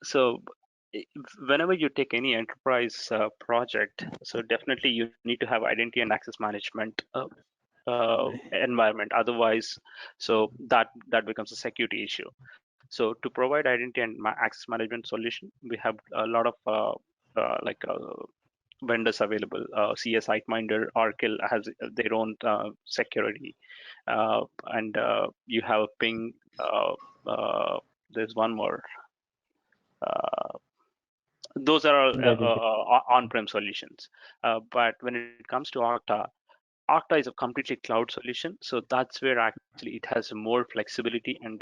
So i- whenever you take any enterprise project, so definitely you need to have identity and access management environment. Otherwise, so that becomes a security issue. So to provide identity and access management solution, we have a lot of like vendors available. CS SiteMinder, Oracle has their own security, and you have Ping. There's one more. Uh, those are all Got it. on-prem solutions. But when it comes to Okta, Okta is a completely cloud solution, so that's where actually it has more flexibility and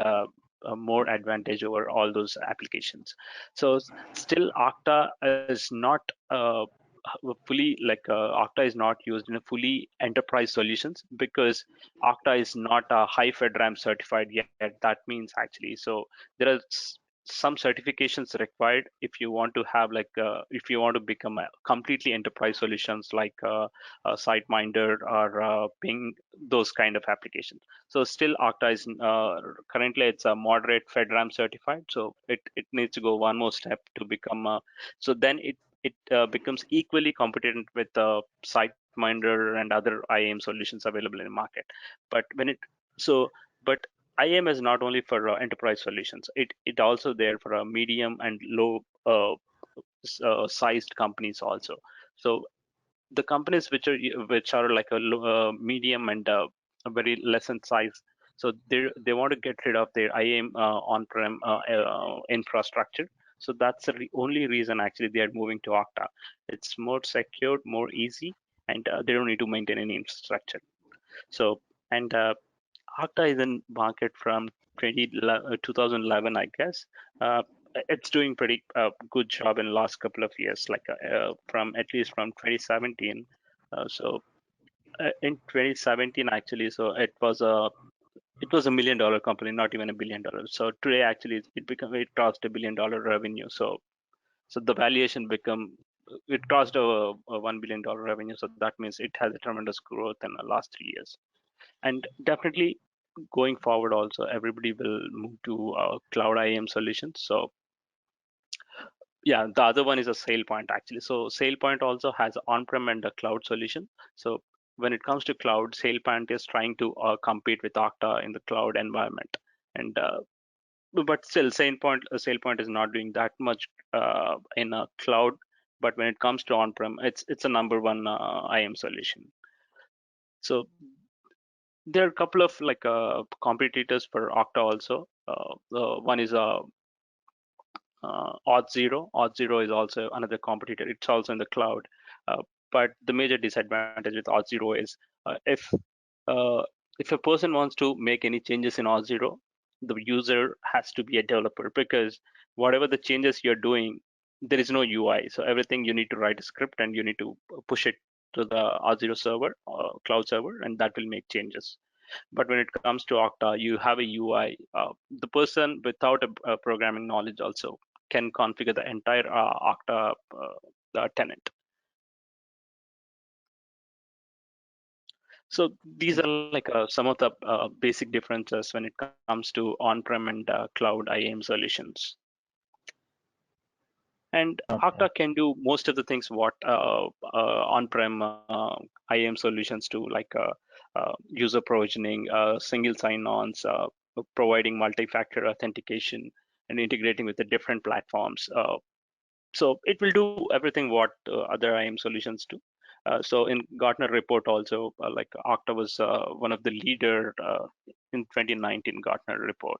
more advantage over all those applications. So still, Okta is not fully like Okta is not used in a fully enterprise solutions because Okta is not high FedRAMP certified yet. That means actually, so there are some certifications required if you want to have like if you want to become a completely enterprise solutions like SiteMinder or Ping, those kind of applications. So still Okta is currently it's a moderate FedRAMP certified. So it needs to go one more step to become so then it becomes equally competent with SiteMinder and other IAM solutions available in the market. But when it so but IAM is not only for enterprise solutions. It also there for medium and low sized companies also. So the companies which are like a medium and a very less in size, so they want to get rid of their IAM on-prem infrastructure. So that's the only reason actually they are moving to Okta. It's more secure, more easy, and they don't need to maintain any infrastructure. So and Okta is in market from 2011, I guess. Uh, it's doing pretty good job in the last couple of years, like from at least from 2017. In 2017, actually, so it was a $1 million company, not even $1 billion. So today, actually, it crossed $1 billion revenue. So the valuation it crossed a $1 billion revenue. So that means it has a tremendous growth in the last 3 years. And definitely going forward also everybody will move to cloud IAM solutions. So yeah, the other one is a SailPoint actually. So SailPoint also has on-prem and a cloud solution. So when it comes to cloud, SailPoint is trying to compete with Okta in the cloud environment. And but still SailPoint is not doing that much in a cloud. But when it comes to on-prem, it's a number one IAM solution. So there are a couple of like competitors for Okta also. One is Auth0. Auth0 is also another competitor. It's also in the cloud. But the major disadvantage with Auth0 is uh, if a person wants to make any changes in Auth0, the user has to be a developer because whatever the changes you're doing, there is no UI. So everything you need to write a script and you need to push it to the Auth0 server, cloud server, and that will make changes. But when it comes to Okta, you have a UI. The person without a programming knowledge also can configure the entire Okta tenant. So these are like some of the basic differences when it comes to on-prem and cloud IAM solutions. And Okay. Okta can do most of the things what on-prem IAM solutions do, like user provisioning, single sign-ons, providing multi-factor authentication, and integrating with the different platforms. So it will do everything what other IAM solutions do. So in Gartner report also, like Okta was one of the leader in 2019 Gartner report.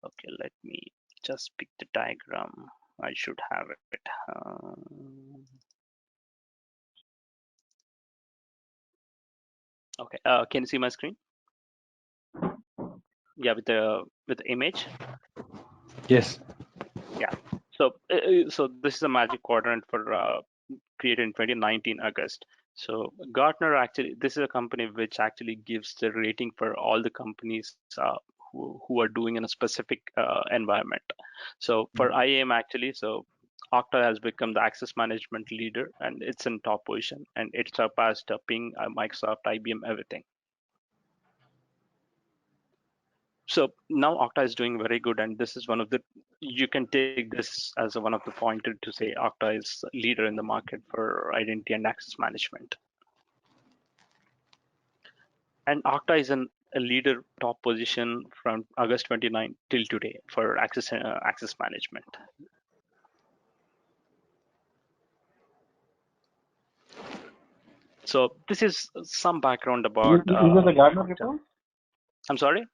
Okay, let me just pick the diagram. I should have it. Okay, can you see my screen? Yeah, with the image. Yes. Yeah. So this is a magic quadrant for created in 2019 August. So Gartner actually, this is a company which actually gives the rating for all the companies who are doing in a specific environment. So for IAM actually, so Okta has become the access management leader and it's in top position and it surpassed Ping, Microsoft, IBM, everything. So now Okta is doing very good, and this is one of the, you can take this as one of the pointer to say Okta is leader in the market for identity and access management. And Okta is a leader top position from August 29 till today for access management. So this is some background about Is that the Gardner Okta. report? I'm sorry?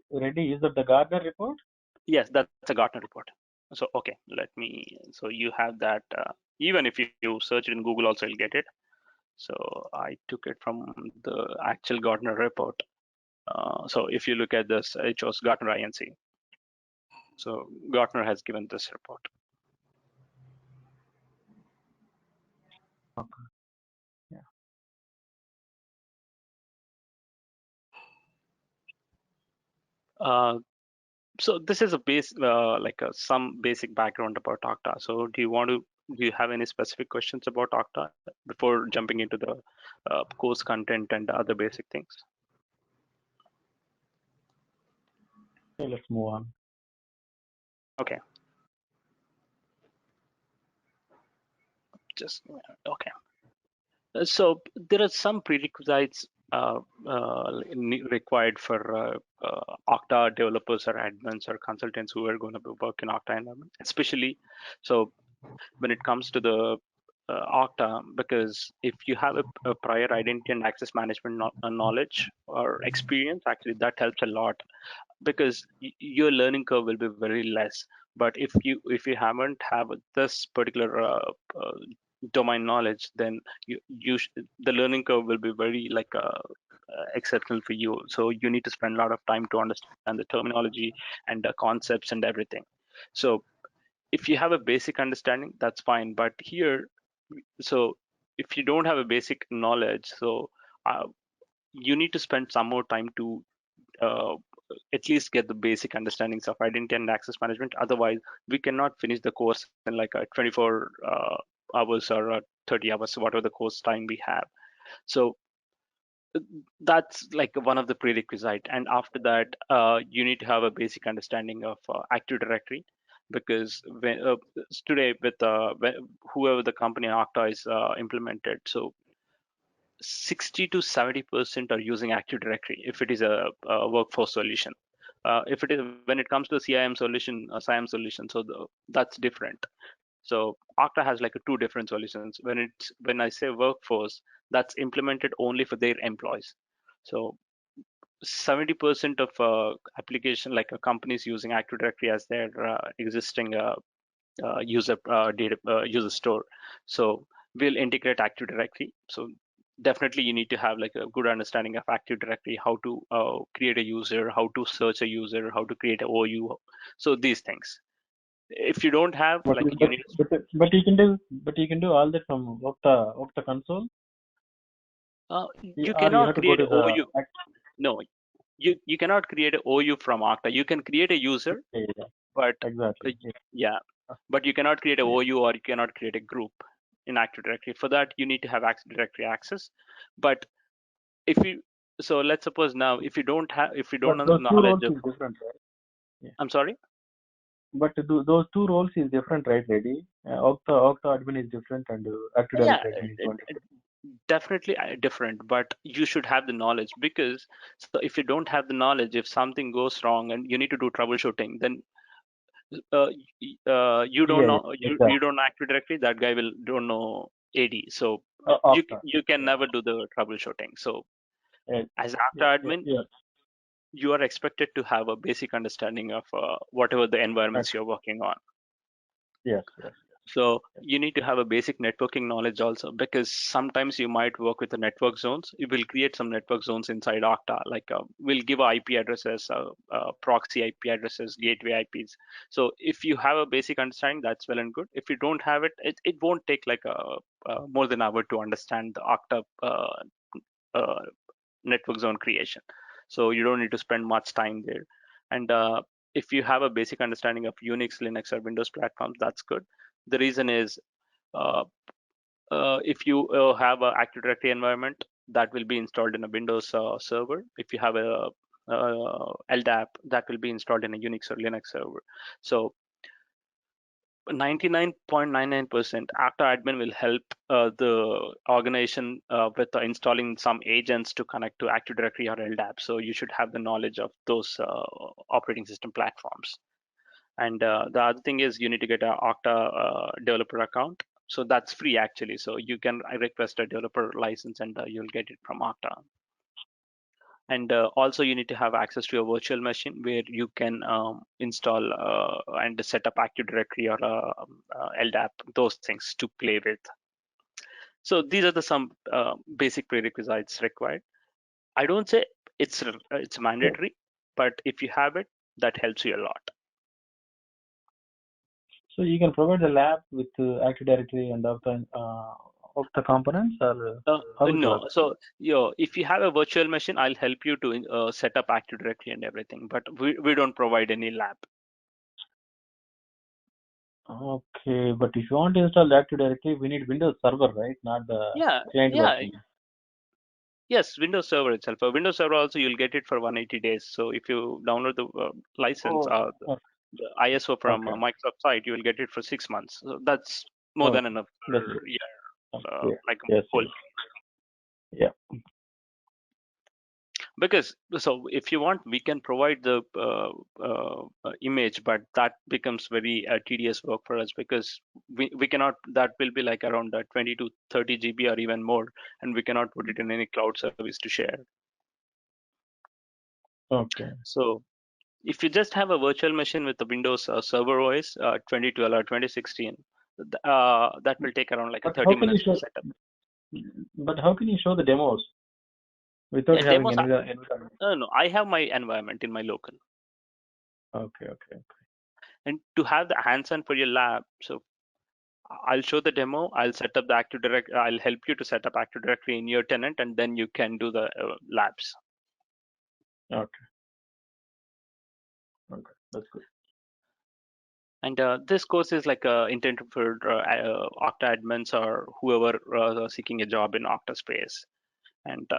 Ready? Is that the Gardner report? Yes, that's a Gartner report. So okay, let me. So you have that. Even if you search it in Google, also you'll get it. So I took it from the actual Gartner report. So if you look at this, it shows Gartner INC. So Gartner has given this report. Okay. Yeah. So this is a base, some basic background about Okta. So do you have any specific questions about Okta before jumping into the course content and other basic things? Okay, let's move on. Okay. Just okay. So there are some prerequisites required for Okta developers or admins or consultants who are going to work in Okta environment, especially. So when it comes to the Okta, because if you have a prior identity and access management knowledge or experience, actually that helps a lot, because your learning curve will be very less. But if you haven't have this particular domain knowledge, then the learning curve will be very exceptional for you. So you need to spend a lot of time to understand the terminology and the concepts and everything. So if you have a basic understanding, that's fine. But here, so if you don't have a basic knowledge, so uh, you need to spend some more time to uh, at least get the basic understandings of identity and access management. Otherwise, we cannot finish the course in like a 24 hours or 30 hours, whatever the course time we have. So that's like one of the prerequisite. And after that, you need to have a basic understanding of Active Directory, because today with whoever the company Okta is implemented, so 60 to 70% are using Active Directory if it is a workforce solution. If it is, when it comes to the CIM solution, SIAM solution, so that's different. So Okta has like two different solutions. When I say workforce, that's implemented only for their employees. So 70% of application like companies using Active Directory as their existing user store. So we'll integrate Active Directory. So definitely you need to have like a good understanding of Active Directory, how to create a user, how to search a user, how to create a OU. So these things. If you don't have, But like, you need but you can do all that from Okta console. you Or you cannot have to go create to a the OU. No, you cannot create a OU from Okta. You can create a user, yeah, but uh, exactly. yeah, but you cannot create a Yeah. OU or you cannot create a group in Active Directory. For that, you need to have Active Directory access. But if you, so let's suppose now, if you don't But know the those two knowledge roles of, is different, right? Yeah. I'm sorry. But those two roles is different, right, lady? Okta admin is different and Active Yeah, Directory admin is one different. definitely different, but you should have the knowledge, because so if you don't have the knowledge, if something goes wrong and you need to do troubleshooting, then you don't Yeah, know, you exactly. don't know Active Directory, that guy will don't know AD. So Okta. you can Yeah. never do the troubleshooting. So Yeah. as Yeah. Okta Yeah. admin, Yeah. you are expected to have a basic understanding of whatever the Right. environments you're working on. Yes. Yes. So Yes. you need to have a basic networking knowledge also, because sometimes you might work with the network zones. You will create some network zones inside Okta, like we'll give IP addresses, proxy IP addresses, gateway IPs. So if you have a basic understanding, that's well and good. If you don't have it, it won't take like more than an hour to understand the Okta uh, network zone creation. So you don't need to spend much time there. And if you have a basic understanding of Unix, Linux, or Windows platforms, that's good. The reason is uh, if you have an Active Directory environment, that will be installed in a Windows server. If you have a LDAP that will be installed in a Unix or Linux server. So 99.99% Okta admin will help the organization with installing some agents to connect to Active Directory or LDAP. So you should have the knowledge of those operating system platforms. And the other thing is you need to get an Okta developer account. So that's free actually. So you can request a developer license and you'll get it from Okta. And also you need to have access to a virtual machine where you can install and set up Active Directory or LDAP, those things to play with. So these are the some basic prerequisites required. I don't say it's mandatory, but if you have it, that helps you a lot. So you can provide the lab with Active Directory and of the components, or how it No, works? so if you have a virtual machine, I'll help you to set up Active Directory and everything, but we don't provide any lab. Okay, but if you want to install Active Directory, we need Windows Server, right? Not the Yeah, client yeah, version. yes, Windows Server itself. Windows Server also you'll get it for 180 days. So if you download the license, Oh, the ISO from okay. Microsoft site, you will get it for 6 months. So that's more Oh, than enough that's for good. like a Yes, whole. yes. Yeah. Because so if you want, we can provide the image, but that becomes very tedious work for us because we cannot. That will be like around 20 to 30 GB or even more, and we cannot put it in any cloud service to share. Okay. So if you just have a virtual machine with the Windows Server OS 2012 or 2016, that will take around like a But 30 how can you minutes to show? set up. But how can you show the demos without Yeah, having demos. any environment? No, I have my environment in my local, Okay, okay. and to have the hands-on for your lab. So I'll show the demo. I'll set up the Active Directory. I'll help you to set up Active Directory in your tenant, and then you can do the labs. Okay. Okay. That's good. And this course is like intended for Okta admins or whoever seeking a job in Okta space. And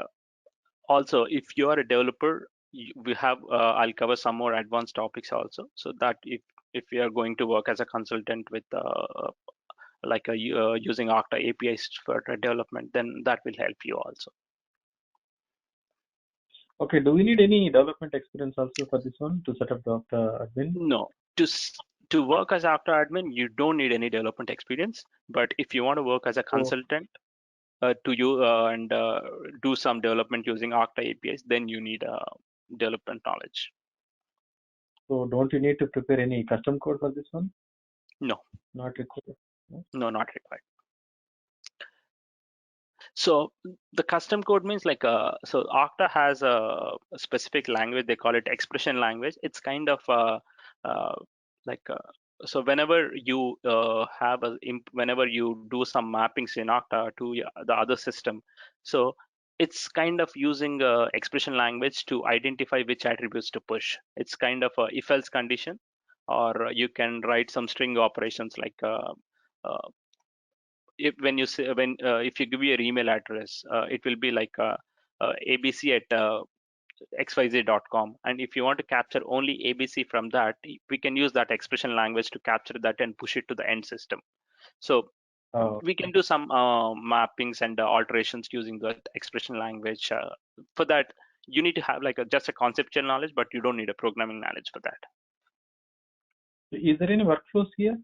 also, if you are a developer, we have I'll cover some more advanced topics also, so that if you are going to work as a consultant with like using Okta APIs for development, then that will help you also. Okay. Do we need any development experience also for this one to set up the admin? No, to work as Okta admin, you don't need any development experience. But if you want to work as a So, consultant to you and do some development using Okta APIs, then you need development knowledge. so don't you need to prepare any custom code for this one? No, Not required. No? no, not required. So the custom code means like so Okta has a specific language, they call it expression language. It's kind of uh, like so whenever you whenever you do some mappings in Okta to the other system, so it's kind of using expression language to identify which attributes to push. It's kind of a if-else condition, or you can write some string operations like uh, if when you say when if you give your email address, it will be like abc at xyz.com, and if you want to capture only abc from that, we can use that expression language to capture that and push it to the end system. So Oh, we can do some mappings and alterations using that expression language. For that, you need to have like just a conceptual knowledge, but you don't need a programming knowledge for that. is there any workflows here?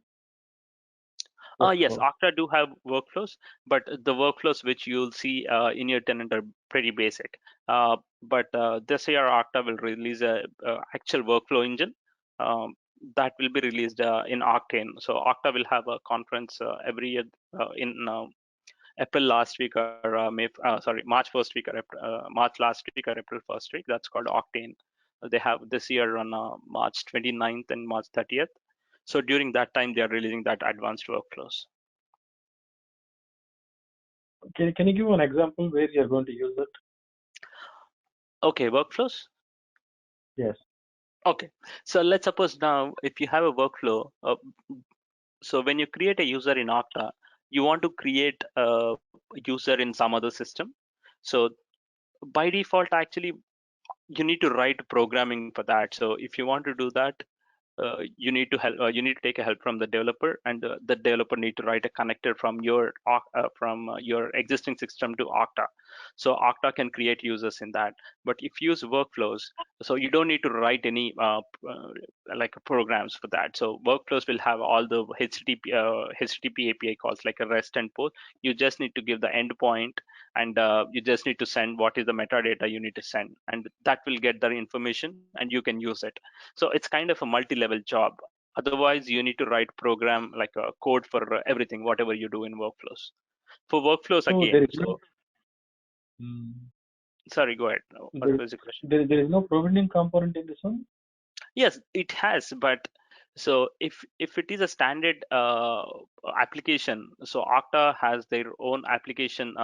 Yes, Workflows. Okta do have workflows, but the workflows which you'll see in your tenant are pretty basic. But this year, Okta will release a actual workflow engine that will be released in Octane. So Okta will have a conference every year in April last week or March first week or March last week or April first week. That's called Octane. They have this year on March 29th and March 30th. So during that time, they are releasing that advanced workflows. Can you give an example where you're going to use it? Okay, workflows. Yes. Okay, so let's suppose now if you have a workflow, so when you create a user in Okta, you want to create a user in some other system. So by default, actually, you need to write programming for that. So if you want to do that, you need to help. You need to take a help from the developer, and the developer need to write a connector from your existing system to Okta. So Okta can create users in that. But if you use workflows, so you don't need to write any like programs for that. So workflows will have all the HTTP API calls like a REST and POST. You just need to give the endpoint, and you just need to send what is the metadata you need to send, and that will get the information, and you can use it. So it's kind of a multi-level job. Otherwise, you need to write program like a code for everything, whatever you do in workflows. For workflows So there again, is no so sorry, go ahead. What there, was the question? there is no provisioning component in this one. Yes, it has, but so if it is a standard application, so Okta has their own application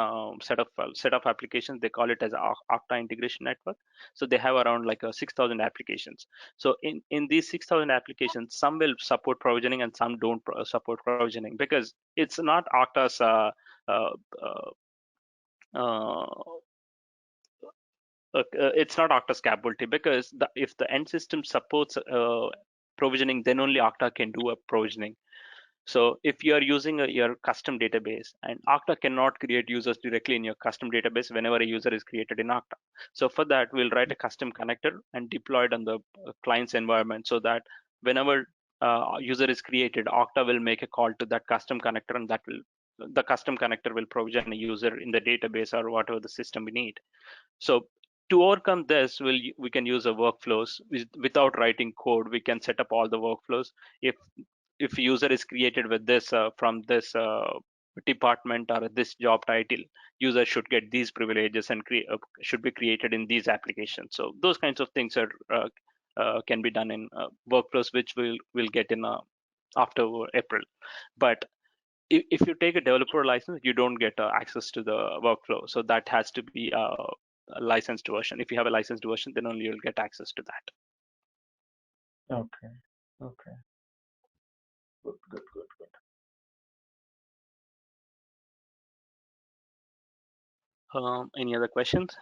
set of applications. They call it as Okta Integration Network. So they have around like 6,000 applications. So in these 6,000 applications, some will support provisioning and some don't support provisioning, because it's not Okta's uh, uh, uh, it's not Okta's capability, because if the end system supports provisioning, then only Okta can do a provisioning. So if you are using your custom database, and Okta cannot create users directly in your custom database whenever a user is created in Okta. So for that, we'll write a custom connector and deploy it on the client's environment, so that whenever user is created, Okta will make a call to that custom connector, and the custom connector will provision a user in the database or whatever the system we need. So to overcome this, we can use a workflows without writing code. We can set up all the workflows. If user is created with this from this department or this job title, user should get these privileges and should be created in these applications. So those kinds of things are can be done in workflows, which we'll get in after April. But if you take a developer license, you don't get access to the workflow. So that has to be a licensed version. If you have a licensed version, then only you'll get access to that. Okay. Okay. Good. Good. Good. Good. Any other questions?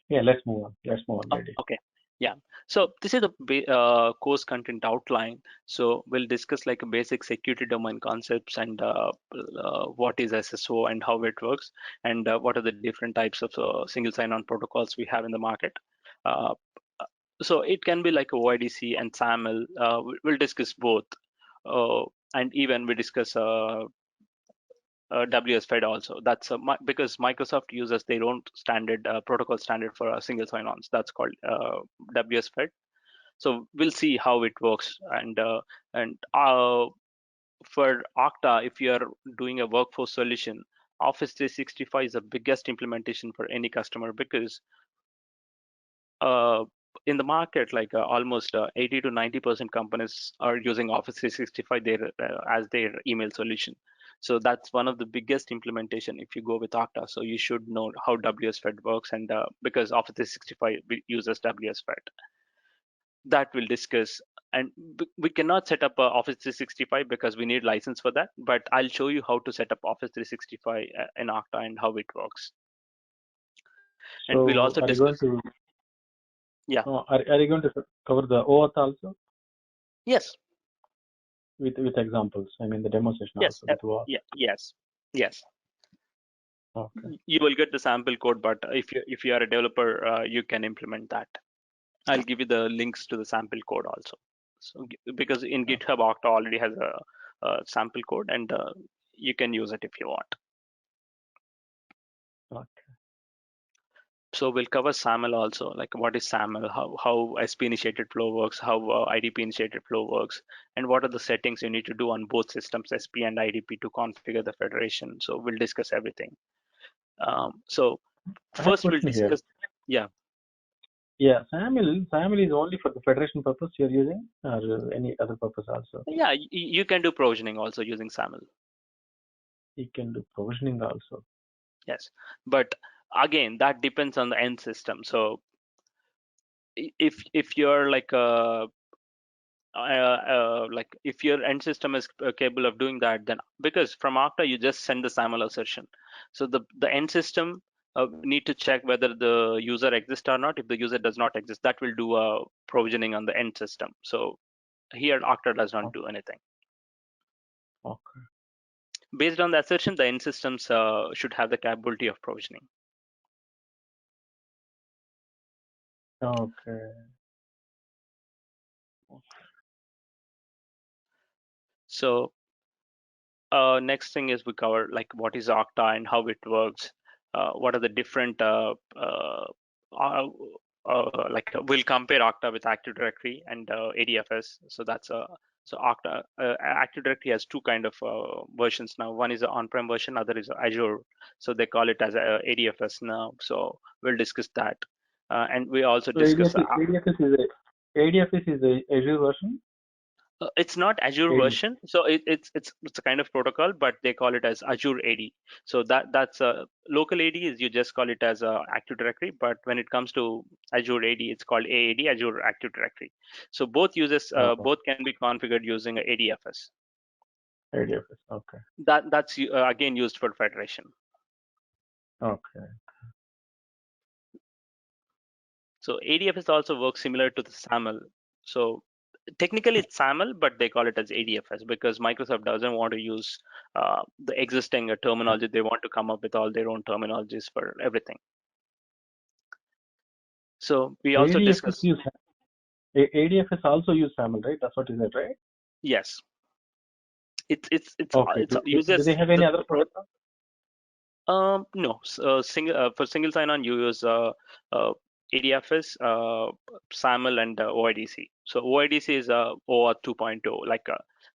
Yeah. Let's move on. Let's move on, Reddy. Okay. Yeah. So this is the course content outline. So we'll discuss like a basic security domain concepts, and what is SSO and how it works, and what are the different types of single sign-on protocols we have in the market. Uh, so it can be like a OIDC and SAML. We'll discuss both, uh, and even we discuss WS-Fed also. That's because Microsoft uses their own standard protocol standard for single sign-ons. That's called WS-Fed. So we'll see how it works. And for Okta, if you are doing a workforce solution, Office 365 is the biggest implementation for any customer, because uh, in the market, like almost 80 to 90% companies are using Office 365 as their email solution. So that's one of the biggest implementation if you go with Okta. So you should know how WS-Fed works, and because Office 365 uses WS-Fed. That we'll discuss. And we cannot set up Office 365 because we need license for that. But I'll show you how to set up Office 365 in Okta and how it works. And we'll So also are you going discuss. to Yeah. are you going to cover the OAuth also Yes. with examples? I mean the demo session Yes. also with OAuth. Yeah. Yes. Yes. Okay. You will get the sample code, but if you are a developer, you can implement that. I'll give you the links to the sample code also. So because in GitHub, Okta already has a sample code, and you can use it if you want. Okay. So we'll cover SAML also, like what is SAML, how SP initiated flow works, how IDP initiated flow works, and what are the settings you need to do on both systems, SP and IDP, to configure the federation. So we'll discuss everything. So I have a first we'll question here. discuss. Yeah. Yeah, SAML is only for the federation purpose you're using, or any other purpose also? Yeah, you can do provisioning also using SAML. You can do provisioning also. Yes, but again, that depends on the end system. So if you're like if your end system is capable of doing that, then because from Okta you just send the SAML assertion. So the end system need to check whether the user exists or not. If the user does not exist, that will do a provisioning on the end system. So here Okta does not do anything. Okay. Based on the assertion, the end systems should have the capability of provisioning. Okay. So next thing is we cover like what is Okta and how it works. What are the different like we'll compare Okta with Active Directory and ADFS. So that's so Okta Active Directory has two kind of versions now. One is an on-prem version, other is Azure. So they call it as ADFS now. So we'll discuss that, and we also So discuss. ADFS is the Azure version. It's not Azure AD. version, so it's a kind of protocol, but they call it as Azure AD. So that's a local AD is you just call it as a Active Directory, but when it comes to Azure AD, it's called AAD, Azure Active Directory. So both uses Oh, both can be configured using a ADFS. ADFS. Okay. That's again used for federation. Okay. So ADFS also works similar to the SAML. So technically it's SAML, but they call it as ADFS because Microsoft doesn't want to use the existing terminology. They want to come up with all their own terminologies for everything. So we also ADFS discuss. use ADFS also use SAML, right? That's what you said, right? Yes, Okay. it's Do they uses have any other the protocol? no for single sign-on you use ADFS, SAML, and OIDC. So OIDC is OAuth 2.0, like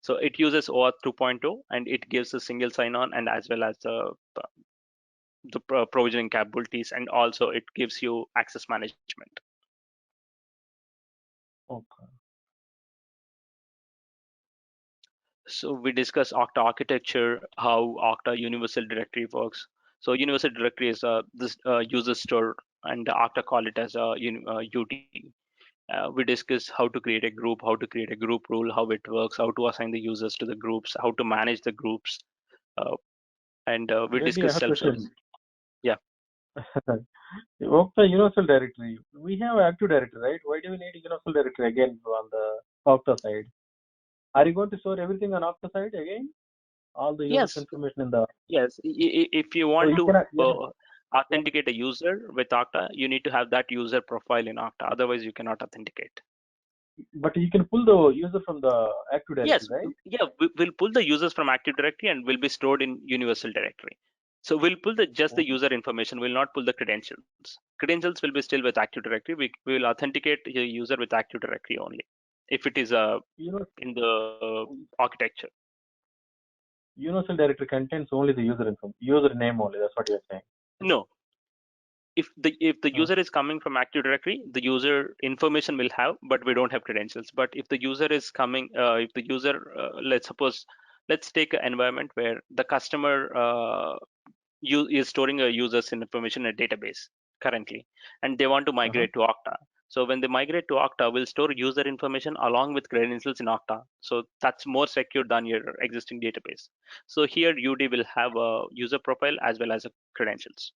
so it uses OAuth 2.0 and it gives a single sign-on and as well as the provisioning capabilities, and also it gives you access management. Okay. So we discuss Okta architecture, how Okta Universal Directory works. So Universal Directory is this user store, and Okta call it as a UT. We discuss how to create a group, how to create a group rule, how it works, how to assign the users to the groups, how to manage the groups, uh, and we Maybe I discuss have a self-service. question. Yeah. Okta Universal Directory. We have Active Directory, right? Why do we need Universal Directory again on the Okta side? Are you going to store everything on Okta side again? All the users' Yes. information in the. Yes. If you So want you to cannot. Yeah. authenticate a user with Okta, you need to have that user profile in Okta. Otherwise, you cannot authenticate. But you can pull the user from the Active Directory, Yes, right? yeah, we'll pull the users from Active Directory and will be stored in Universal Directory. So we'll pull just the user information. We'll not pull the credentials. Credentials will be still with Active Directory. We will authenticate the user with Active Directory only, if it is You know, in the architecture. Universal Directory contains only the user name only. That's what you're saying. No, if the Uh, user is coming from Active Directory, the user information will have, but we don't have credentials. But if the user is coming, if the user, let's take an environment where the customer is storing a user's information in a database currently, and they want to uh-huh. migrate to Okta. So when they migrate to Okta, we'll store user information along with credentials in Okta. So that's more secure than your existing database. So here UD will have a user profile as well as a credentials.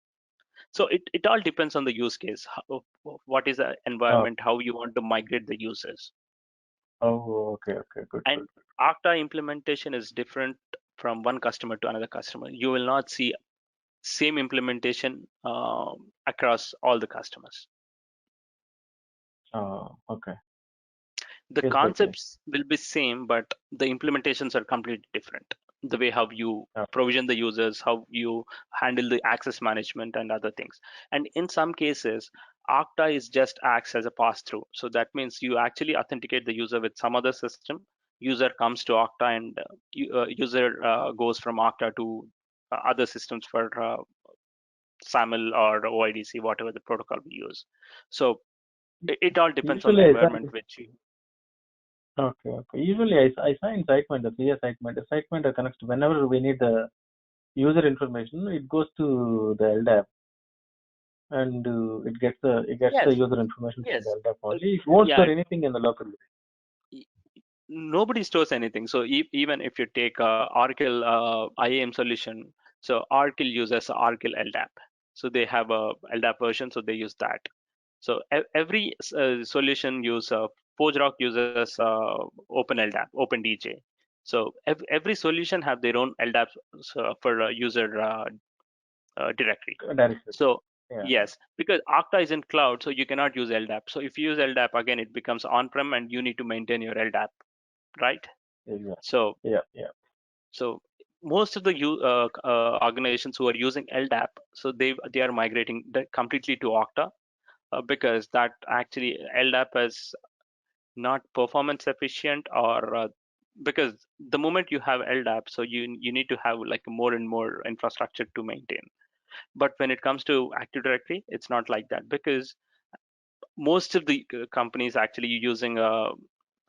So it all depends on the use case. What is the Oh, environment, how you want to migrate the users. oh, okay, okay, good, good. And Okta implementation is different from one customer to another customer. You will not see same implementation across all the customers. Okay, The case by case. concepts will be same, but the implementations are completely different. The way how you provision the users, how you handle the access management and other things. And in some cases, Okta is just acts as a pass-through. So that means you actually authenticate the user with some other system. User comes to Okta and user goes from Okta to other systems for SAML or OIDC, whatever the protocol we use. So it all depends on the Usually I saw. environment which you. Okay, okay. Usually I saw in SiteMinder, CS SiteMinder. The SiteMinder connects to whenever we need the user information, it goes to the LDAP and it gets the Yes, user information from the yes. LDAP Uh, only. It won't yeah, store anything in the local. e- nobody stores anything. So even if you take Oracle IAM solution, so Oracle uses Oracle LDAP. So they have a LDAP version, so they use that. So every solution use ForgeRock uses Open LDAP, Open DJ. So every solution have their own LDAP for user directory. Directly. So Yeah. yes, because Okta is in cloud, so you cannot use LDAP. So if you use LDAP again, it becomes on-prem, and you need to maintain your LDAP, right? Exactly. So Yeah. Yeah. so most of the organizations who are using LDAP, so they are migrating completely to Okta because that actually LDAP is not performance efficient, or because the moment you have LDAP, so you need to have like more and more infrastructure to maintain. But when it comes to Active Directory, it's not like that, because most of the companies actually using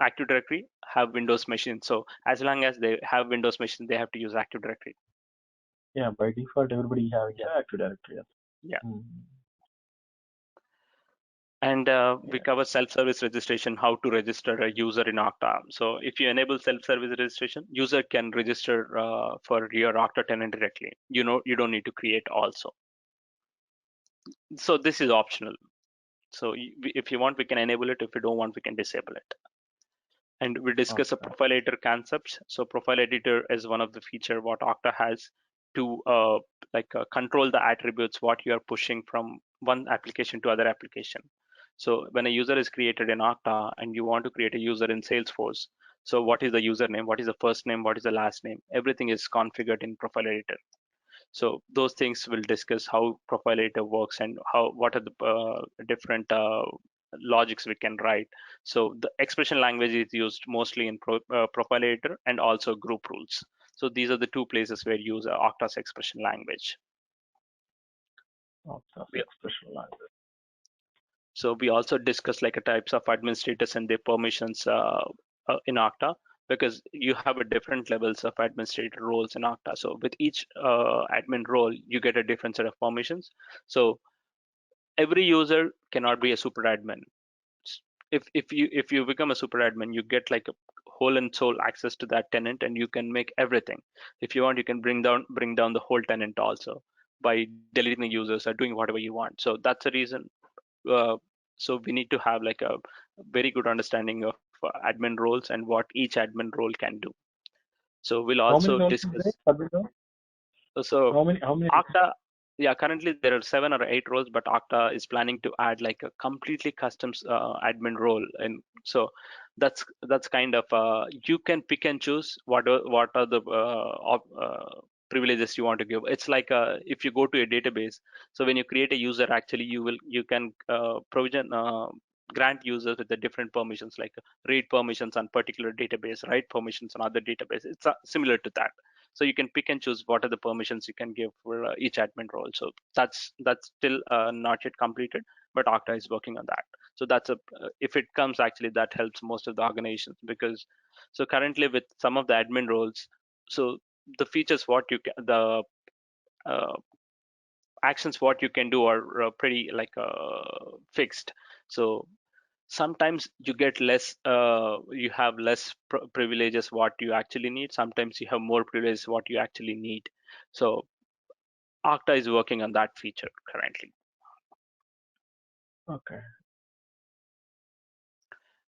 Active Directory have Windows machines. So as long as they have Windows machines, they have to use Active Directory. Yeah. By default, everybody having Yeah. Active Directory. Yes. Yeah. Mm. And we Yeah. cover self-service registration, how to register a user in Okta. So if you enable self-service registration, user can register for your Okta tenant directly. You don't need to create also. So this is optional. So if you want, we can enable it. If you don't want, we can disable it. And we discuss a Okay. profile editor concepts. So profile editor is one of the feature what Okta has to control the attributes what you are pushing from one application to other application. So when a user is created in Okta and you want to create a user in Salesforce, so what is the username, what is the first name, what is the last name, everything is configured in profile editor. So those things will discuss how profile editor works and what are the different logics we can write. So the expression language is used mostly in profile editor and also group rules. So these are the two places where you use Okta's expression language. Okay. We, Expression language. so we also discuss like a types of administrators and their permissions in Okta, because you have a different levels of administrator roles in Okta. So with each admin role, you get a different set of permissions. So every user cannot be a super admin. If you become a super admin, you get like a whole and sole access to that tenant, and you can make everything. If you want, you can bring down the whole tenant also by deleting the users or doing whatever you want. So that's the reason. uh, so we need to have like a very good understanding of admin roles and what each admin role can do. So we'll How many also roles is there? discuss. Subject. So How many? How many? Okta, yeah, currently there are 7 or 8 roles, but Okta is planning to add like a completely custom admin role, and so that's kind of you can pick and choose what are the privileges you want to give. It's like if you go to a database, so when you create a user, actually you can provision grant users with the different permissions, like read permissions on particular database, write permissions on other database. It's similar to that. So you can pick and choose what are the permissions you can give for each admin role. So that's still not yet completed, but Okta is working on that. So that's a if it comes, actually that helps most of the organizations, because so currently with some of the admin roles, so the features what you can, the uh, actions what you can do are pretty like fixed. So sometimes you get less you have less privileges what you actually need, sometimes you have more privileges what you actually need. So Okta is working on that feature currently. Okay.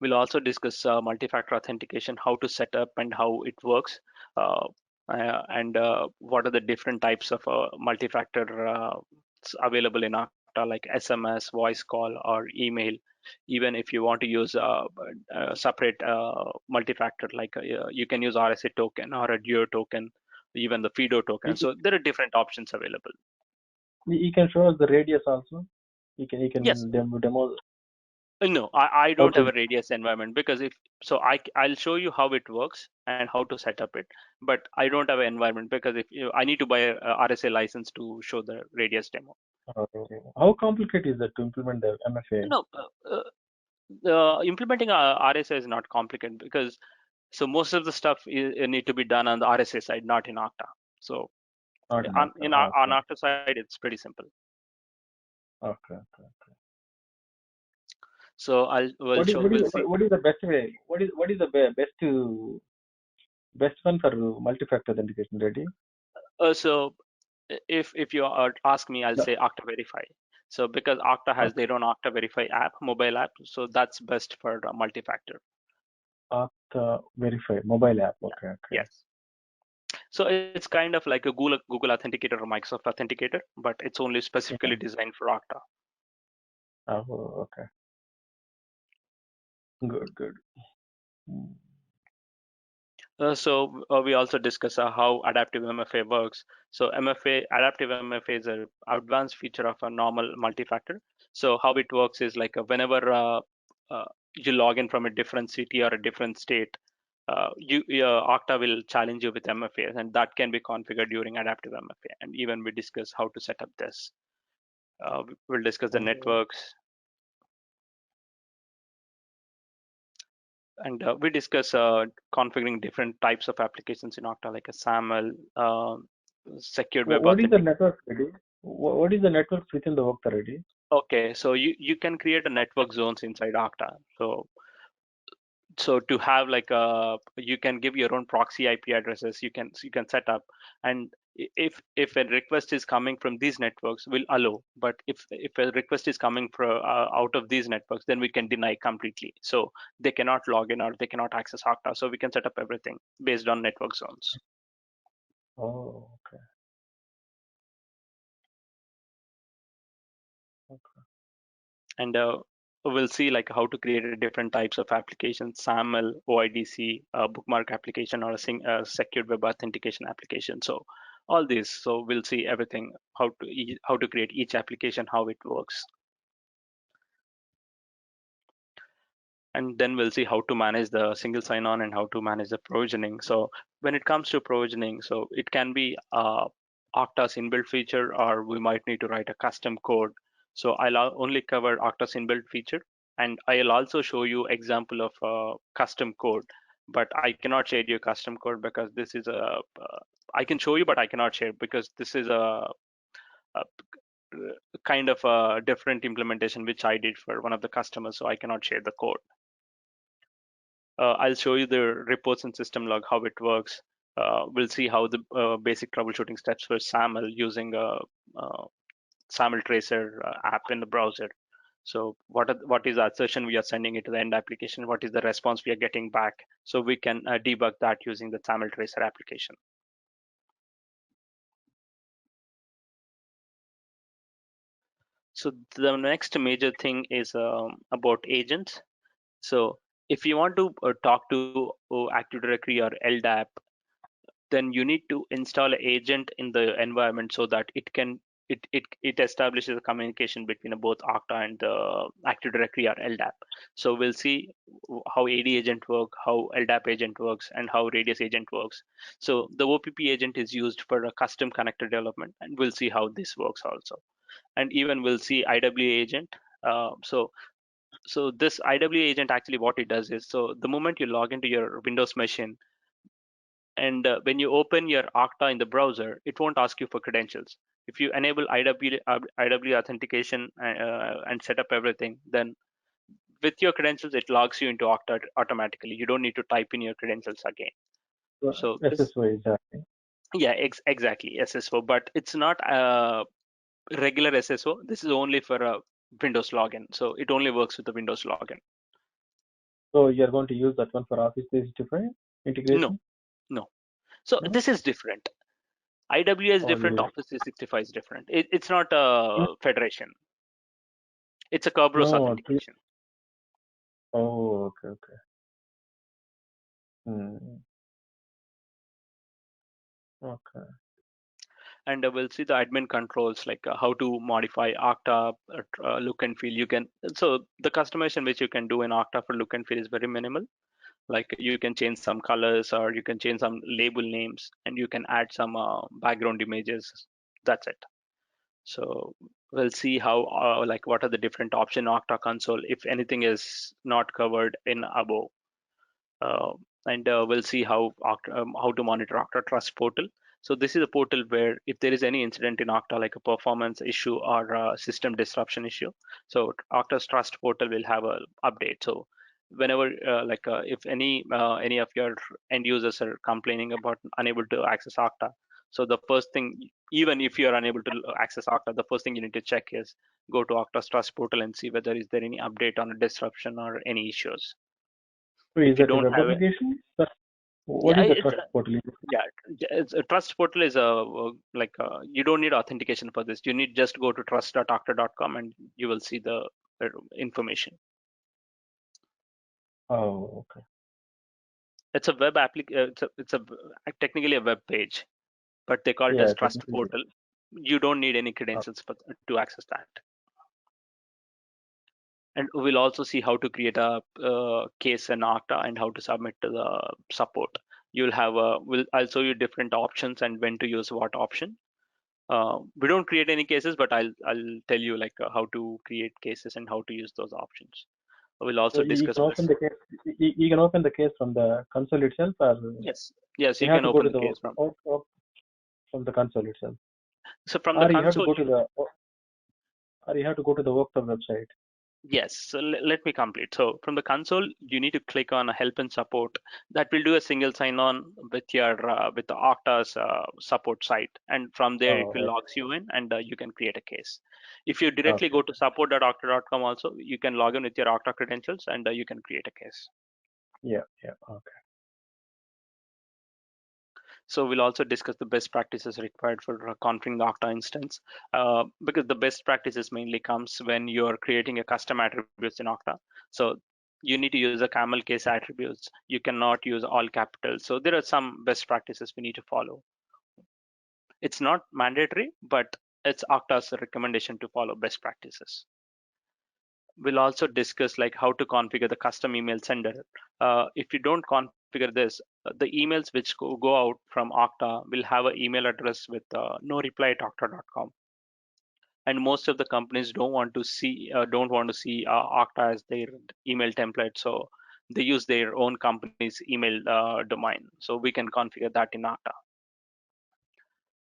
We'll also discuss multi-factor authentication, how to set up and how it works, uh, and what are the different types of multi-factor available in Okta, like SMS, voice call, or email. Even if you want to use a separate multi-factor, like you can use RSA token or a Duo token, even the FIDO token. You, So there are different options available. you can show us the radius also. You Yes. can demo No, I how don't have to. a radius environment, because if so, I'll show you how it works and how to set up it. But I don't have an environment, because if I need to buy a RSA license to show the radius demo. How complicated is that to implement the MFA? No, implementing RSA is not complicated, because so most of the stuff need to be done on the RSA side, not in Okta. So Not enough. on Okay. Okta side, it's pretty simple. Okay. Okay. So we'll What is show what is we'll see. what is the best way? What is the best one for multi-factor authentication? Ready? So if you ask me, I'll say Okta Verify. So because Okta has Okay. their own Okta Verify app, mobile app, so that's best for multi-factor. Okta Verify mobile app. Yeah. Okay. Okay. Yes. So it's kind of like a Google Authenticator or Microsoft Authenticator, but it's only Yeah. specifically designed for Okta. Oh, okay. Good. Good. Mm. So we also discuss how adaptive MFA works. So MFA, adaptive MFA is an advanced feature of a normal multi-factor. So how it works is like whenever uh, you log in from a different city or a different state, Okta will challenge you with MFA, and that can be configured during adaptive MFA. And even we discuss how to set up this. We'll discuss the Oh, networks, and we discuss configuring different types of applications in Okta, like a SAML, secured web what is the authentication. network ready? What is the network within the Okta ready? Okay, so you can create a network zones inside Okta. So to have like you can give your own proxy IP addresses. You can set up, and if a request is coming from these networks, we'll allow. But if a request is coming from out of these networks, then we can deny completely. So they cannot log in or they cannot access Okta. So we can set up everything based on network zones. Oh, okay. Okay. And we'll see like how to create a different types of applications: SAML, OIDC, bookmark application, or a secured web authentication application. So all these, so we'll see everything, how to create each application, how it works. And then we'll see how to manage the single sign-on and how to manage the provisioning. So when it comes to provisioning, so it can be Okta's inbuilt feature, or we might need to write a custom code. So only cover Okta's inbuilt feature, and I'll also show you example of custom code. But I cannot share you custom code because this is I can show you, but I cannot share because this is a kind of a different implementation which I did for one of the customers, so I cannot share the code. I'll show you the reports and system log, how it works. We'll see how the basic troubleshooting steps for SAML using a, SAML tracer app in the browser. So what is the assertion we are sending it to the end application? What is the response we are getting back? So we can debug that using the SAML tracer application. So the next major thing is about agents. So if you want to talk to Active Directory or LDAP, then you need to install an agent in the environment so that it establishes a communication between both Okta and the Active Directory or LDAP. So we'll see how AD agent work, how LDAP agent works, and how Radius agent works. So the OPP agent is used for a custom connector development, and we'll see how this works also. And even we'll see IWA agent. So this IWA agent, actually what it does is, so the moment you log into your Windows machine, and when you open your Okta in the browser, it won't ask you for credentials. If you enable IW authentication and set up everything, then with your credentials, it logs you into Okta automatically. You don't need to type in your credentials again. So So this, SSO exactly. yeah, exactly SSO, but it's not a regular SSO. This is only for a Windows login. So it only works with the Windows login. So you're going to use that one for Office 365 No, integration? no. So No? this is different. IWA is Or different. you? Office 365 is different. It's not a federation. It's a Kerberos No. authentication. Oh, okay, okay. Hmm. Okay. And we'll see the admin controls, like how to modify Okta look and feel. So the customization which you can do in Okta for look and feel is very minimal. Like you can change some colors, or you can change some label names, and you can add some background images. That's it. So we'll see how like what are the different options in Okta console if anything is not covered in above. uh, and we'll see how to monitor Okta Trust portal. So this is a portal where if there is any incident in Okta, like a performance issue or a system disruption issue, so Okta's Trust portal will have a update. So whenever if any of your end users are complaining about unable to access Okta, So the first thing, even if you are unable to access Okta, the first thing you need to check is go to Okta's Trust portal and see whether is there any update on a disruption or any issues. So is If you that a don't web have it, application? What yeah, is the it's trust portal? yeah, it's a Trust portal is a you don't need authentication for this. You need just go to trust.okta.com and you will see the information. Oh, okay. It's a web application. It's a technically a web page, but they call it Yeah, as Trust technically. portal. You don't need any Uh, credentials to access that. And we'll also see how to create a case in Okta and how to submit to the support. You'll have I'll show you different options and when to use what option. We don't create any cases, but I'll tell you like how to create cases and how to use those options. We'll so also you discuss can open best. the case. You can open the case from the console itself, or Yes, you you have can to go open to the the case from. from the console itself, So from the or you have to console, go to the Okta website. yes, so let me complete. So from the console, you need to click on help and support. That will do a single sign-on with your with the Okta's support site, and from there it will Oh, logs you in, and you can create a case. If you directly okay. go to support.okta.com, also you can log in with your Okta credentials, and you can create a case. Yeah, yeah. Okay. So we'll also discuss the best practices required for configuring the Okta instance, because the best practices mainly comes when you're creating a custom attributes in Okta. So you need to use a camel case attributes. You cannot use all capitals. So there are some best practices we need to follow. It's not mandatory, but it's Okta's recommendation to follow best practices. We'll also discuss like how to configure the custom email sender. If you don't configure this, the emails which go out from Okta will have an email address with no reply at okta.com. And most of the companies don't want to see Okta as their email template, so they use their own company's email domain. So we can configure that in Okta.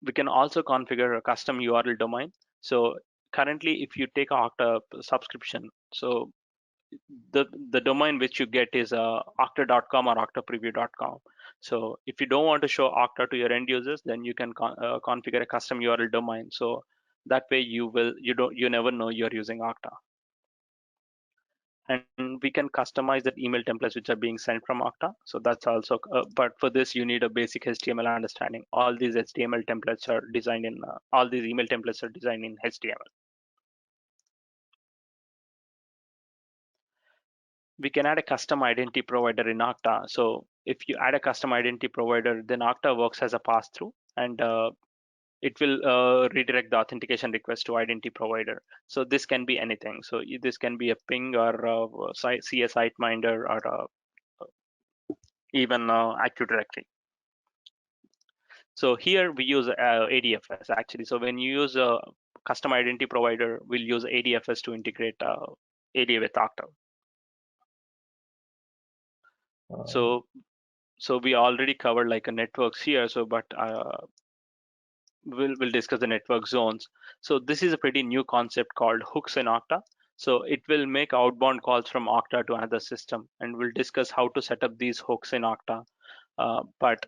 We can also configure a custom URL domain. So currently, if you take Okta subscription, so the domain which you get is okta.com or oktapreview.com. So if you don't want to show Okta to your end users, then you can configure a custom URL domain. So that way you never know you're using Okta. And we can customize the email templates which are being sent from Okta. So that's also, but for this you need a basic HTML understanding. All these HTML templates are designed in, all these email templates are designed in HTML. We can add a custom identity provider in Okta. So if you add a custom identity provider, then Okta works as a pass-through, and it will redirect the authentication request to identity provider. So this can be anything. So this can be a ping or CS SiteMinder or even Active Directory. So here we use ADFS actually. So when you use a custom identity provider, we'll use ADFS to integrate AD with Okta. Uh, So we already covered like a networks here. So but we'll discuss the network zones. So this is a pretty new concept called hooks in Okta. So it will make outbound calls from Okta to another system, and we'll discuss how to set up these hooks in Okta. But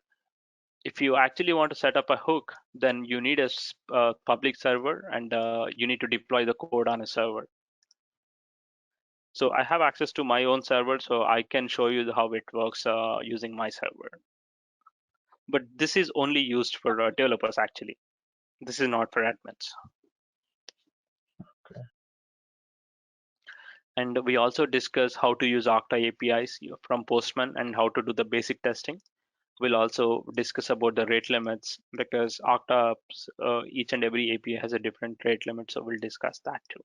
if you actually want to set up a hook, then you need a public server, and you need to deploy the code on a server. So I have access to my own server, so I can show you how it works using my server. But this is only used for developers actually. This is not for admins. okay. And we also discuss how to use Okta APIs from Postman and how to do the basic testing. We'll also discuss about the rate limits because Okta, each and every API has a different rate limit. So we'll discuss that too.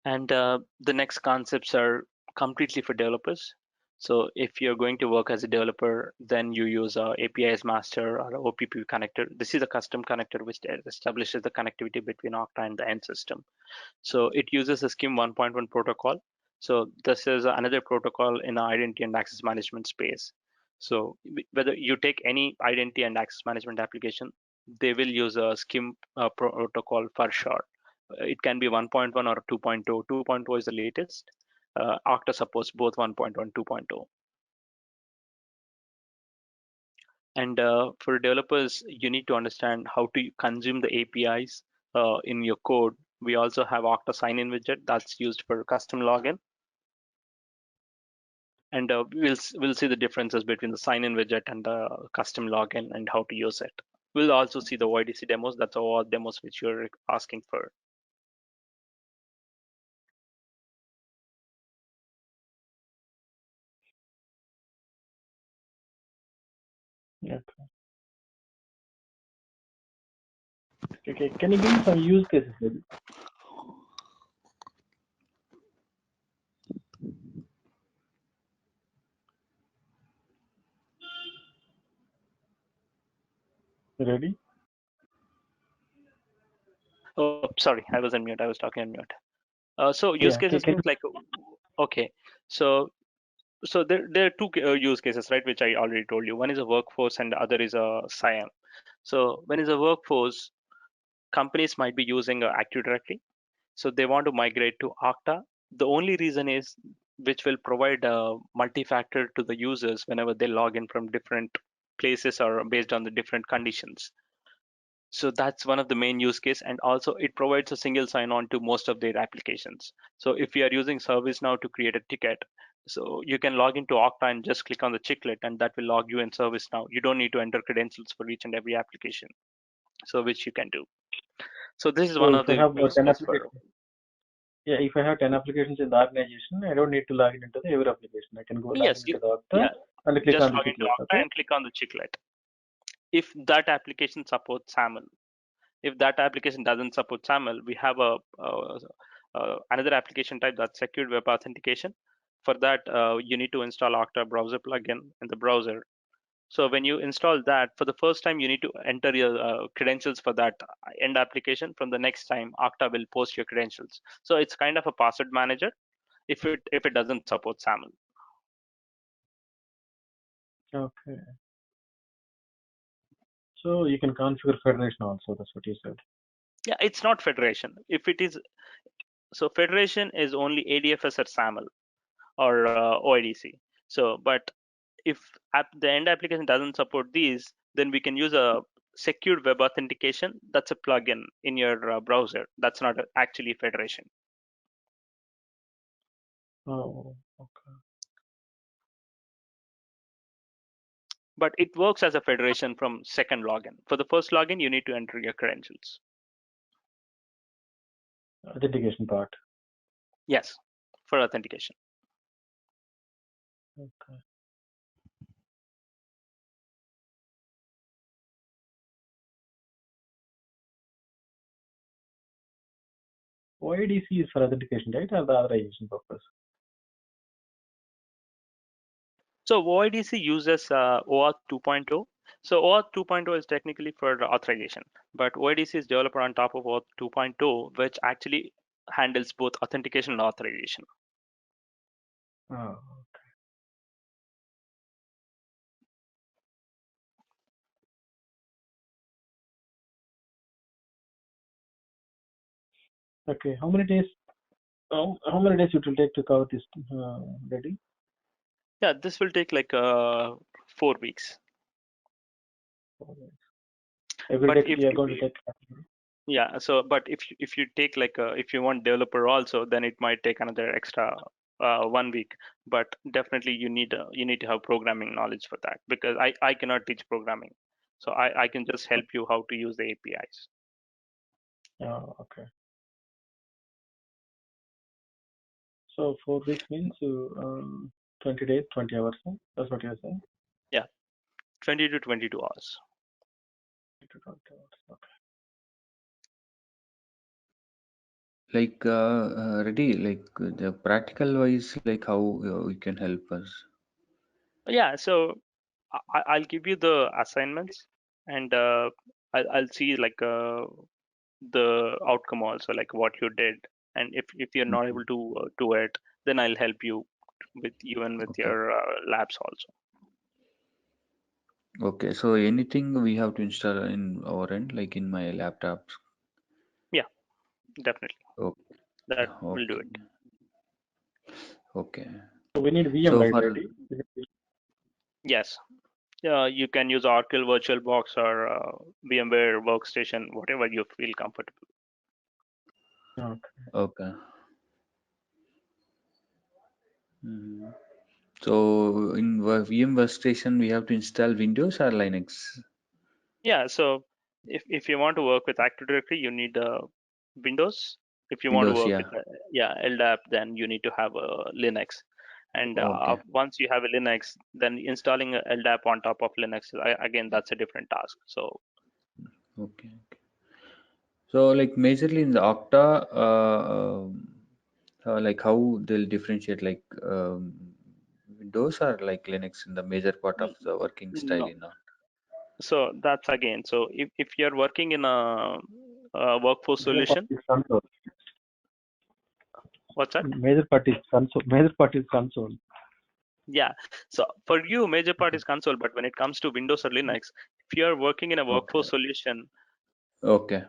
And the next concepts are completely for developers. So if you're going to work as a developer, then you use APIs master or OPP connector. This is a custom connector which establishes the connectivity between Okta and the end system. So it uses a SCIM 1.1 protocol. So this is another protocol in the identity and access management space. So whether you take any identity and access management application, they will use a SCIM protocol for sure. It can be 1.1 or 2.0. 2.0 is the latest. Okta supports both 1.1 2.0. And for developers, you need to understand how to consume the APIs in your code. We also have Okta Signin Widget that's used for custom login. And we'll see the differences between the sign-in widget and the custom login and how to use it. We'll also see the OIDC demos. That's all demos which you're asking for. Okay. Okay. Can you give me some use cases, maybe? Ready? Oh, sorry, I was on mute. I was talking on mute. So use Yeah. cases means like, okay, so there are two use cases, right, which I already told you. One is a workforce and the other is a SIAM. So when is a workforce, companies might be using Active Directory. So they want to migrate to Okta. The only reason is which will provide a multi-factor to the users whenever they log in from different places or based on the different conditions. So that's one of the main use case, and also it provides a single sign-on to most of their applications. So if you are using ServiceNow to create a ticket, so you can log into Okta and just click on the chiclet, and that will log you in ServiceNow. You don't need to enter credentials for each and every application. So which you can do. So this is So one if of I the have use 10 case for. applications, yeah, if I have 10 applications in the organization, I don't need to log in into the every application. I can go log Yes, in you, into the Okta yeah, and click just on the log into checklist. Okta Okay. and click on the chiclet. If that application supports SAML, if that application doesn't support SAML, we have another application type that's secured web authentication. For that, you need to install Okta browser plugin in the browser. So when you install that, for the first time, you need to enter your credentials for that end application. From the next time, Okta will post your credentials. So it's kind of a password manager if it doesn't support SAML. Okay. So you can configure federation also. That's what you said. Yeah, it's not federation. If it is, so federation is only ADFS or SAML or OIDC. So, but if the end application doesn't support these, then we can use a secured web authentication. That's a plugin in your browser. That's not actually federation. Oh, okay. But it works as a federation from second login. For the first login, you need to enter your credentials. Authentication part. Yes, for authentication. Okay. OIDC is for authentication, right? Or the authorization purpose? So OIDC uses OAuth 2.0. So OAuth 2.0 is technically for authorization, but OIDC is developer on top of OAuth 2.0, which actually handles both authentication and authorization. Oh, okay. How many days? How many days it will take to cover this ready? Yeah, this will take like 4 weeks. Every But day if you are going to take. yeah, so but if you take like if you want developer also, then it might take another extra 1 week. But definitely you need to have programming knowledge for that, because I cannot teach programming, so I can just help you how to use the APIs. Oh, okay. So 4 weeks means 20 days, 20 hours. Huh? That's what you're saying? Yeah, 20 to 22 hours. 20 hours. Okay. Like ready, like the practical wise, like how you can help us. Yeah, so I'll give you the assignments, and I'll see like the outcome also, like what you did. And if you're not able to do it, then I'll help you with even with Okay. your labs also. Okay. So anything we have to install in our end, like in my laptops. Yeah, definitely, Okay. that will do Okay. it. Okay. So we need VM, So right? for Ready? Yes, You can use Oracle VirtualBox or VMware Workstation, whatever you feel comfortable. Okay. Okay. Mhm. So in VM workstation, we have to install Windows or Linux? Yeah, so if you want to work with Active Directory, you need Windows. If you want to Windows, work yeah. with LDAP, then you need to have a Linux. And Okay. once you have a Linux, then installing a LDAP on top of Linux, again, that's a different task. So Okay. So like majorly in the Okta, like how they'll differentiate like Windows or like Linux in the major part of the working style no, in Okta? so that's again. So if you're working in a workforce Major part solution, is console. what's that? Major part is console. Major part is console. Yeah. So for you, major part is console, but when it comes to Windows or Linux, if you're working in a Okay. workforce solution, Okay.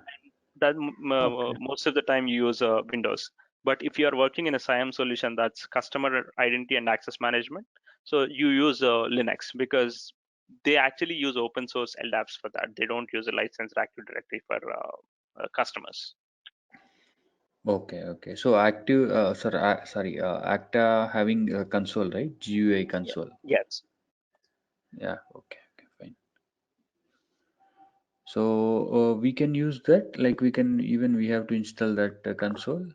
that Okay. most of the time you use Windows. But if you are working in a SIAM solution, that's customer identity and access management, so you use Linux because they actually use open source LDAPs for that. They don't use a licensed Active Directory for customers. Okay. Okay. So active, sorry, Okta having a console, right? GUI Yeah. console. Yes. Yeah. Okay. Okay. Fine. So we can use that. Like we have to install that console.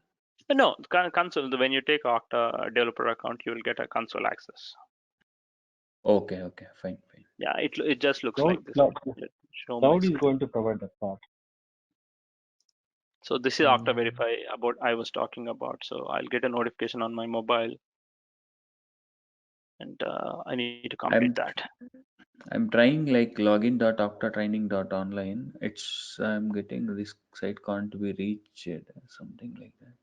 No, console. When you take Okta developer account, you will get a console access. Okay. Okay. Fine. Fine. Yeah, it just looks Cloud, like this. cloud, Let me show my cloud is screen. going to provide that part. So this is Okta Verify about I was talking about. So I'll get a notification on my mobile, and I need to complete I'm that. I'm trying like login.oktatraining.online. I'm getting this site can't be reached, something like that.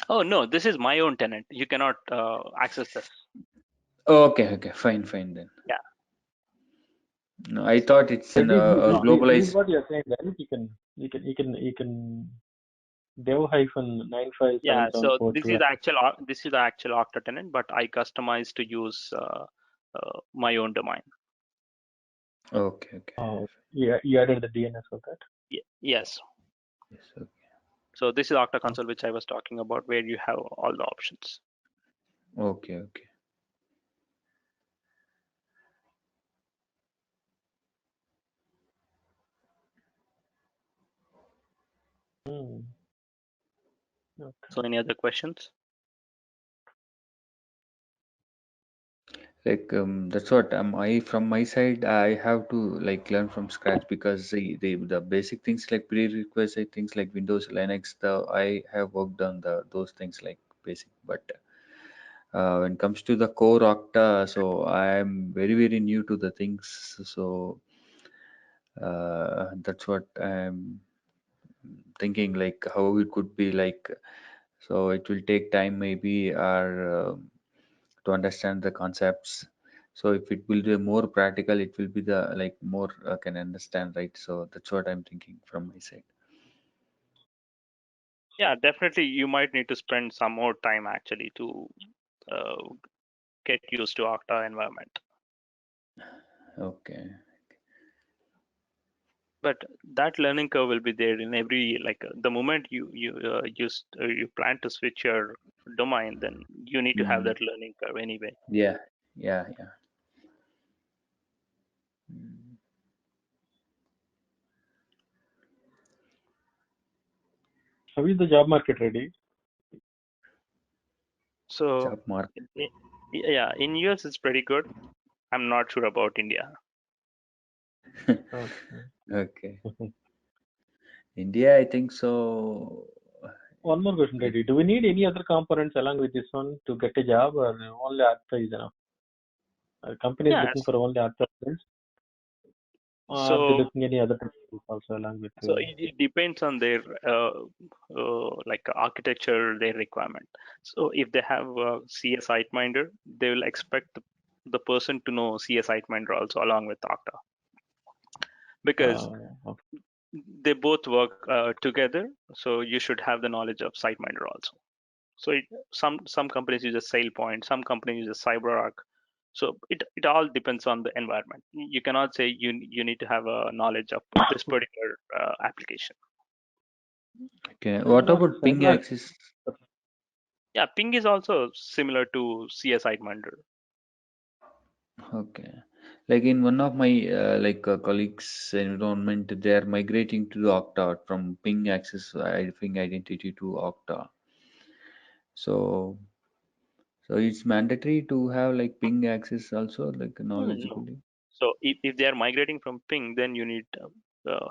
Oh no, this is my own tenant. You cannot access this. Okay, okay, fine, fine then. Yeah. No, I thought it's So an a this is globalized. what you're saying, right? You can dev hyphen Yeah. So 95774 this is the actual Okta tenant, but I customized to use my own domain. Okay, okay. Oh, yeah, you added the DNS for that. Yes. Yes, okay. So this is Okta console, which I was talking about, where you have all the options. Okay, okay. Hmm. Okay. So any other questions? Like that's what I from my side I have to like learn from scratch because the basic things like prerequisite things like Windows, Linux, I have worked on those things like basic, but when it comes to the core Okta, so I am very new to the things. So that's what I'm thinking, like how it could be like. So it will take time maybe or to understand the concepts. So if it will be more practical, it will be the like more can understand, right? So that's what I'm thinking from my side. Yeah, definitely. You might need to spend some more time actually to uh, get used to Okta environment. Okay. But that learning curve will be there in every the moment you plan to switch your domain, then you need to have Mm. that learning curve anyway. Yeah. Yeah. Yeah. Mm. How is the job market ready? So Job market. yeah, in US it's pretty good. I'm not sure about India. Okay. Okay. India, I think so. One more question, It, Reddy. Do we need any other components along with this one to get a job, or only Okta is enough? Are companies looking Yes. for only Okta skills, or are they So looking any other skills also along with? so it depends on their architecture, their requirement. So if they have CS SiteMinder, they will expect the person to know CS SiteMinder also along with Okta, because Okay. they both work together. So you should have the knowledge of SiteMinder also. So some companies use a SailPoint, some companies use a CyberArk. So it all depends on the environment. You cannot say you need to have a knowledge of this particular application. Okay. So What not about ping similar. access? Yeah, ping is also similar to CS SiteMinder. Okay. Like in one of my colleagues' environment, they are migrating to the Okta from ping access, I think, identity to Okta. So, so it's mandatory to have like ping access also, like No. knowledgeably. So if they are migrating from ping, then you need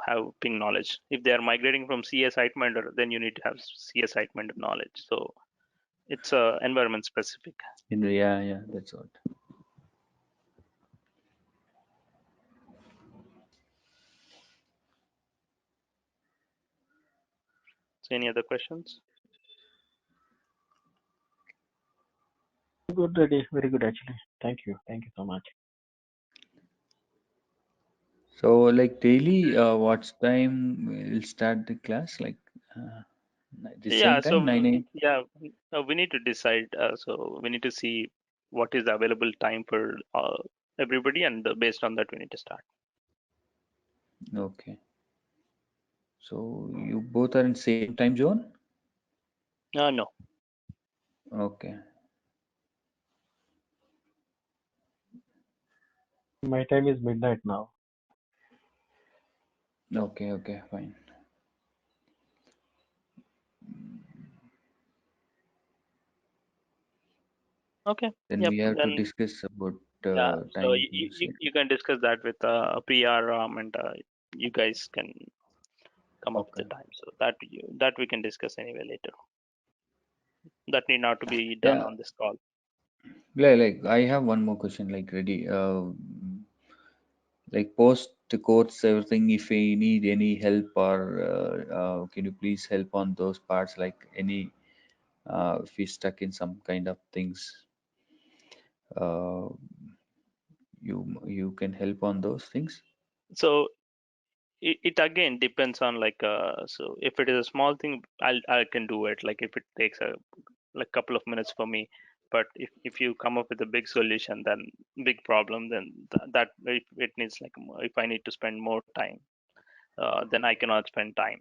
have ping knowledge. If they are migrating from CS SiteMinder, then you need to have CS SiteMinder knowledge. So it's environment specific. Yeah, yeah, that's what. So any other questions? Good, Reddy. Very good, actually. Thank you. Thank you so much. So like daily, what time will start the class? Like the Yeah. same So time, 9 a.m. yeah, we need to decide. So we need to see what is the available time for everybody, and based on that, we need to start. Okay. So you both are in same time zone? No. Okay. My time is midnight now. Okay, okay, fine. Okay. Then Yep. we have to Then discuss about yeah. So time usage. you can discuss that with PR, and you guys can come up with Okay. the time. So that we can discuss anyway later. That need not to be done Yeah, on this call. like I have one more question, like ready. Like post the course, everything. If we need any help or can you please help on those parts? Like any, if we stuck in some kind of things, uh, you can help on those things. So it again depends on like so if it is a small thing, I can do it. Like if it takes a like couple of minutes for me. But if you come up with a big solution, then big problem, then that if it needs like if I need to spend more time, then I cannot spend time.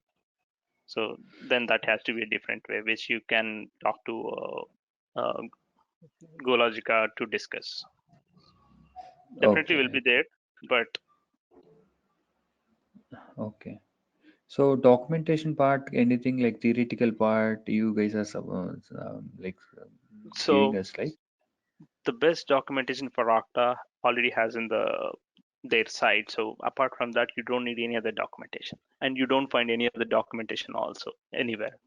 So then that has to be a different way, which you can talk to GoLogica to discuss. Definitely will Okay, be there, but okay. So documentation part, anything like theoretical part, you guys are giving so us, like. the best documentation for Okta already has in their site. So apart from that, you don't need any other documentation, and you don't find any other documentation also anywhere.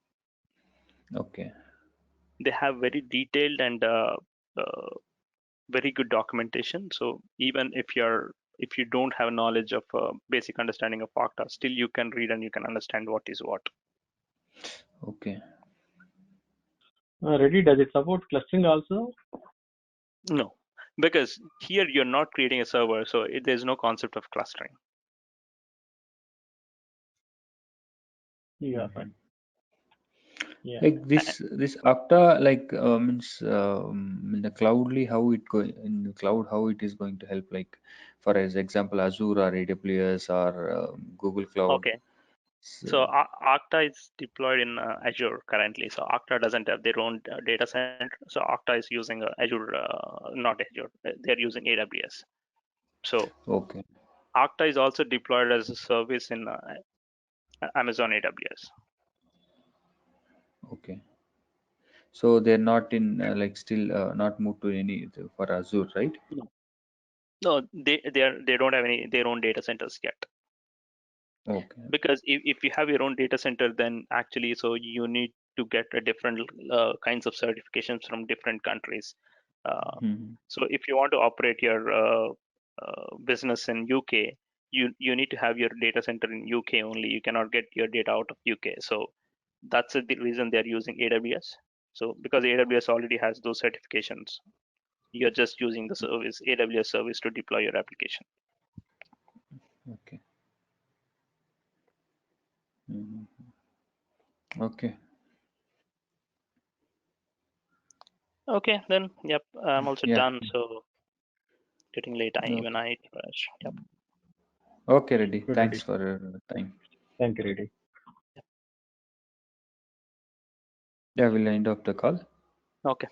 Okay, They have very detailed and uh, very good documentation. So even if you don't have knowledge of basic understanding of Okta, still you can read and you can understand what is what. okay, Reddy, does it support clustering also? No, because here you're not creating a server, so there's no concept of clustering. Yeah, hmm fine. Yeah. like this Okta, like means in the cloudly, how it go in the cloud, how it is going to help, like for as example Azure or AWS or Google Cloud. Okay. So, So Okta is deployed in Azure currently. So Okta doesn't have their own data center. So Okta is using Azure, not Azure. They're using AWS. So okay, Okta is also deployed as a service in Amazon AWS. okay. So they're not in like still not moved to any for Azure, right? No, no, they don't have any their own data centers yet. Okay. Because if you have your own data center, then actually so you need to get a different kinds of certifications from different countries. uh, Hmm. so if you want to operate your business in UK, you need to have your data center in UK only. You cannot get your data out of UK. So that's the reason they're using AWS. So because AWS already has those certifications, you're just using the service AWS service to deploy your application. Okay. Hmm. Okay. Okay, then yep, I'm also Yeah. done. So getting late. Even I need to rush. Yep. Okay, Reddy. Good, Thanks Reddy. for your time. Thank you, Reddy. Yeah, we'll end up the call. Okay.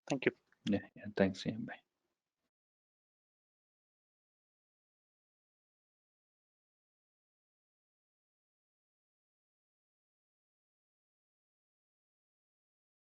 Thank you. Yeah, thanks. Yeah, bye.